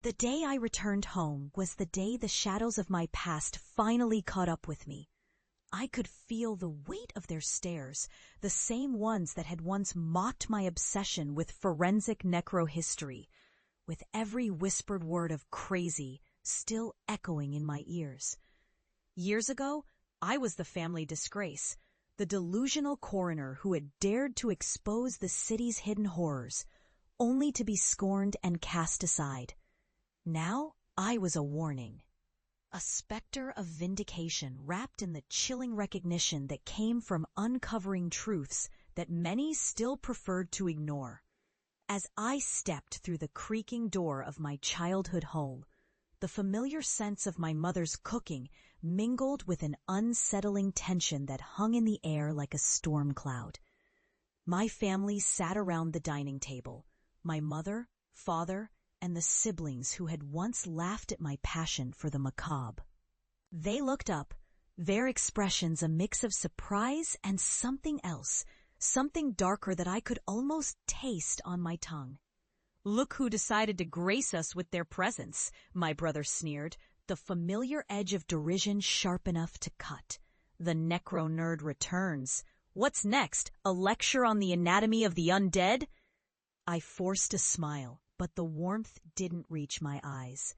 The day I returned home was the day the shadows of my past finally caught up with me. I could feel the weight of their stares, the same ones that had once mocked my obsession with forensic necrohistory, with every whispered word of crazy still echoing in my ears. Years ago, I was the family disgrace, the delusional coroner who had dared to expose the city's hidden horrors, only to be scorned and cast aside. Now I was a warning. A specter of vindication wrapped in the chilling recognition that came from uncovering truths that many still preferred to ignore. As I stepped through the creaking door of my childhood home, the familiar sense of my mother's cooking mingled with an unsettling tension that hung in the air like a storm cloud. My family sat around the dining table, my mother, father, and the siblings who had once laughed at my passion for the macabre. They looked up, their expressions a mix of surprise and something else, something darker that I could almost taste on my tongue. "Look who decided to grace us with their presence," my brother sneered, the familiar edge of derision sharp enough to cut. "The necro-nerd returns. What's next, a lecture on the anatomy of the undead?" I forced a smile, but the warmth didn't reach my eyes.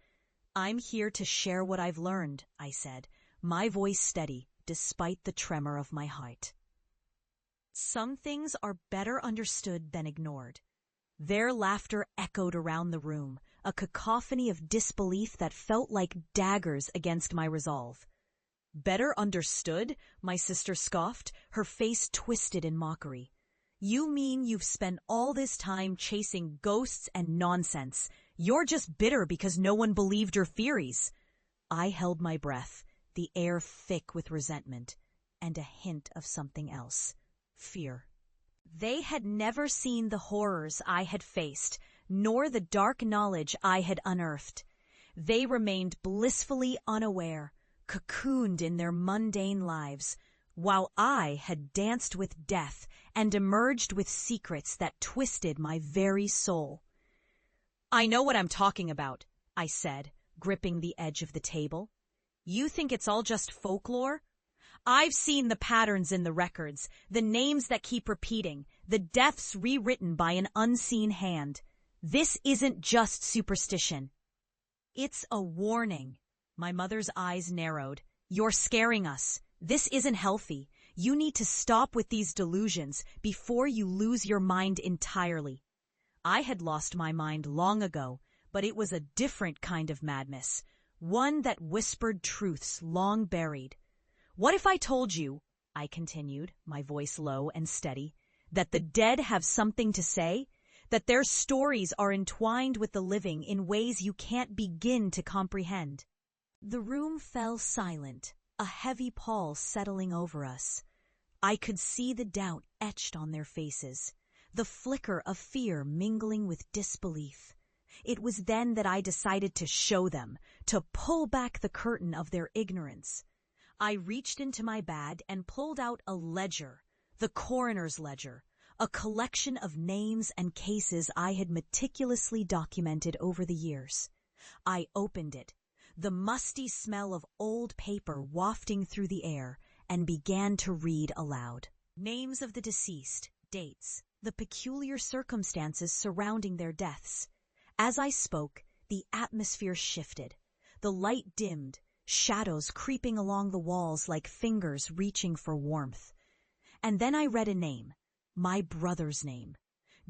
"I'm here to share what I've learned," I said, my voice steady despite the tremor of my heart. Some things are better understood than ignored. Their laughter echoed around the room, a cacophony of disbelief that felt like daggers against my resolve. "Better understood?" my sister scoffed, her face twisted in mockery. "You mean you've spent all this time chasing ghosts and nonsense. You're just bitter because no one believed your theories." I held my breath, the air thick with resentment, and a hint of something else. Fear. They had never seen the horrors I had faced, nor the dark knowledge I had unearthed. They remained blissfully unaware, cocooned in their mundane lives, while I had danced with death and emerged with secrets that twisted my very soul. "I know what I'm talking about," I said, gripping the edge of the table. "You think it's all just folklore? I've seen the patterns in the records, the names that keep repeating, the deaths rewritten by an unseen hand. This isn't just superstition. It's a warning." My mother's eyes narrowed. "You're scaring us. This isn't healthy. You need to stop with these delusions before you lose your mind entirely." I had lost my mind long ago, but it was a different kind of madness, one that whispered truths long buried. "What if I told you," I continued, my voice low and steady, "that the dead have something to say, that their stories are entwined with the living in ways you can't begin to comprehend?" The room fell silent, a heavy pall settling over us. I could see the doubt etched on their faces, the flicker of fear mingling with disbelief. It was then that I decided to show them, to pull back the curtain of their ignorance. I reached into my bag and pulled out a ledger, the coroner's ledger, a collection of names and cases I had meticulously documented over the years. I opened it, the musty smell of old paper wafting through the air, and began to read aloud. Names of the deceased, dates, the peculiar circumstances surrounding their deaths. As I spoke, the atmosphere shifted. The light dimmed, shadows creeping along the walls like fingers reaching for warmth. And then I read a name, my brother's name.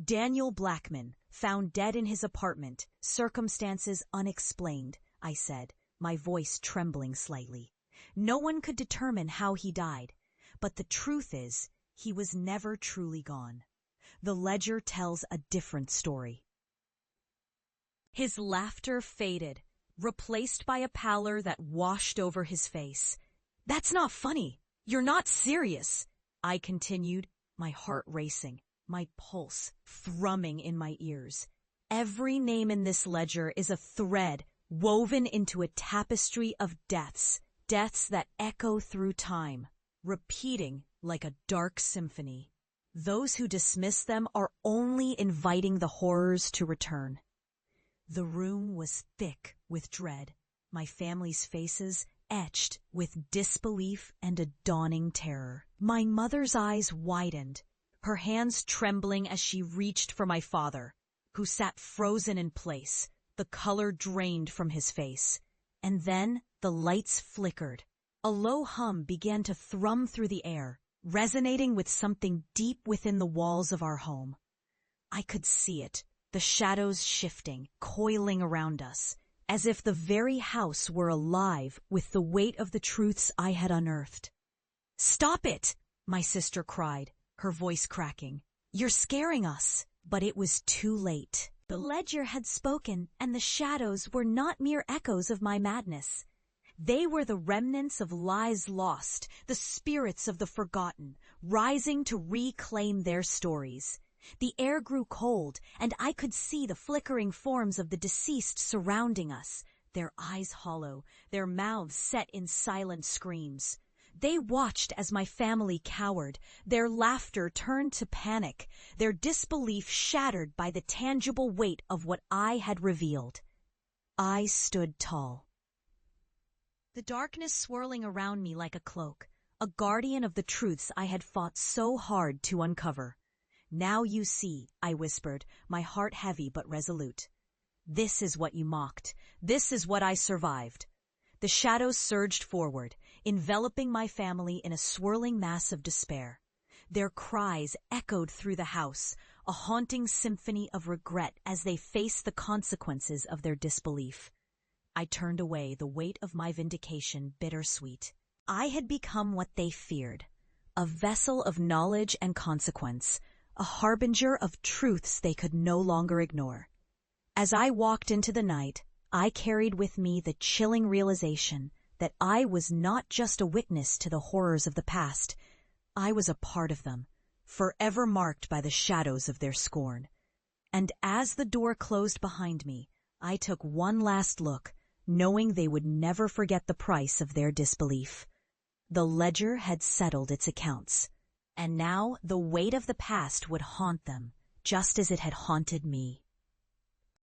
Daniel Blackman, found dead in his apartment, circumstances unexplained, I said, my voice trembling slightly. No one could determine how he died, but the truth is, he was never truly gone. The ledger tells a different story. His laughter faded, replaced by a pallor that washed over his face. "That's not funny. You're not serious," I continued, my heart racing, my pulse thrumming in my ears. "Every name in this ledger is a thread woven into a tapestry of deaths, deaths that echo through time, repeating like a dark symphony. Those who dismiss them are only inviting the horrors to return." The room was thick with dread, my family's faces etched with disbelief and a dawning terror. My mother's eyes widened, her hands trembling as she reached for my father, who sat frozen in place, the color drained from his face. And then the lights flickered. A low hum began to thrum through the air, resonating with something deep within the walls of our home. I could see it, the shadows shifting, coiling around us, as if the very house were alive with the weight of the truths I had unearthed. "Stop it!" my sister cried, her voice cracking. "You're scaring us." But it was too late. The ledger had spoken, and the shadows were not mere echoes of my madness. They were the remnants of lives lost, the spirits of the forgotten, rising to reclaim their stories. The air grew cold, and I could see the flickering forms of the deceased surrounding us, their eyes hollow, their mouths set in silent screams. They watched as my family cowered, their laughter turned to panic, their disbelief shattered by the tangible weight of what I had revealed. I stood tall, the darkness swirling around me like a cloak, a guardian of the truths I had fought so hard to uncover. "Now you see," I whispered, my heart heavy but resolute. "This is what you mocked. This is what I survived." The shadows surged forward, enveloping my family in a swirling mass of despair. Their cries echoed through the house, a haunting symphony of regret as they faced the consequences of their disbelief. I turned away, the weight of my vindication bittersweet. I had become what they feared, a vessel of knowledge and consequence, a harbinger of truths they could no longer ignore. As I walked into the night, I carried with me the chilling realization that I was not just a witness to the horrors of the past. I was a part of them, forever marked by the shadows of their scorn. And as the door closed behind me, I took one last look, knowing they would never forget the price of their disbelief. The ledger had settled its accounts, and now the weight of the past would haunt them, just as it had haunted me.